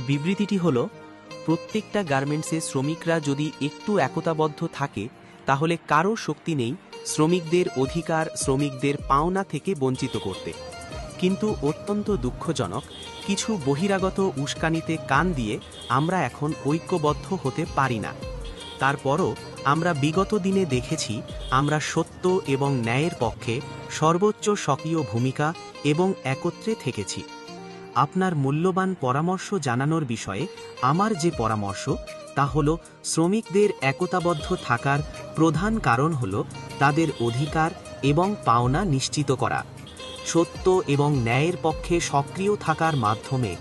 বিবৃতিটি হল, প্রত্যেকটা গার্মেন্টসে শ্রমিকরা যদি একটু একতাবদ্ধ থাকে তাহলে কারো শক্তি নেই শ্রমিকদের অধিকার, শ্রমিকদের পাওনা থেকে বঞ্চিত করতে। কিন্তু অত্যন্ত দুঃখজনক, কিছু বহিরাগত উস্কানিতে কান দিয়ে আমরা এখন ঐক্যবদ্ধ হতে পারি না। তারপরও আমরা বিগত দিনে দেখেছি আমরা সত্য এবং ন্যায়ের পক্ষে সর্বোচ্চ সক্রিয় ভূমিকা এবং একত্রে থেকেছি। আপনার মূল্যবান পরামর্শ জানানোর বিষয়ে আমার যে পরামর্শ তা হল, শ্রমিকদের একতাবদ্ধ থাকার প্রধান কারণ হল তাদের অধিকার এবং পাওনা নিশ্চিত করা। সত্য এবং ন্যায়ের পক্ষে সক্রিয় থাকার মাধ্যমে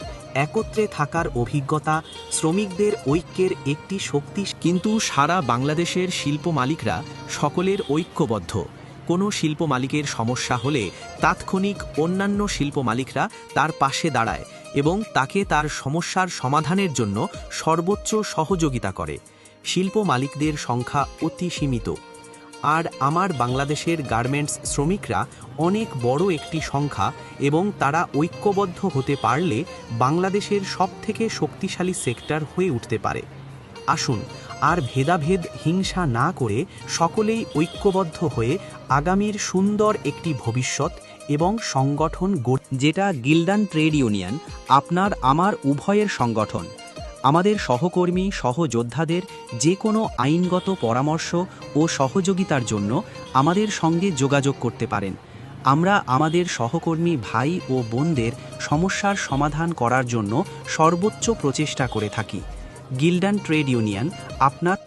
একত্রে থাকার অভিজ্ঞতা শ্রমিকদের ঐক্যের একটি শক্তি। কিন্তু সারা বাংলাদেশের শিল্প মালিকরা সকলের ঐক্যবদ্ধ। কোনো শিল্প মালিকের সমস্যা হলে তাৎক্ষণিক অন্যান্য শিল্প মালিকরা তার পাশে দাঁড়ায় এবং তাকে তার সমস্যার সমাধানের জন্য সর্বোচ্চ সহযোগিতা করে। শিল্প মালিকদের সংখ্যা অতি সীমিত, আর আমার বাংলাদেশের গার্মেন্টস শ্রমিকরা অনেক বড় একটি সংখ্যা এবং তারা ঐক্যবদ্ধ হতে পারলে বাংলাদেশের সবথেকে শক্তিশালী সেক্টর হয়ে উঠতে পারে। আসুন আর ভেদাভেদ, হিংসা না করে সকলেই ঐক্যবদ্ধ হয়ে আগামীর সুন্দর একটি ভবিষ্যৎ এবং সংগঠন যেটা গিল্ডান ট্রেড ইউনিয়ন আপনার আমার উভয়ের সংগঠন। আমাদের সহকর্মী সহযোদ্ধাদের যে কোনো আইনগত পরামর্শ ও সহযোগিতার জন্য আমাদের সঙ্গে যোগাযোগ করতে পারেন। আমরা আমাদের সহকর্মী ভাই ও বোনদের সমস্যার সমাধান করার জন্য সর্বোচ্চ প্রচেষ্টা করে থাকি। গিল্ডান ট্রেড ইউনিয়ন আপনার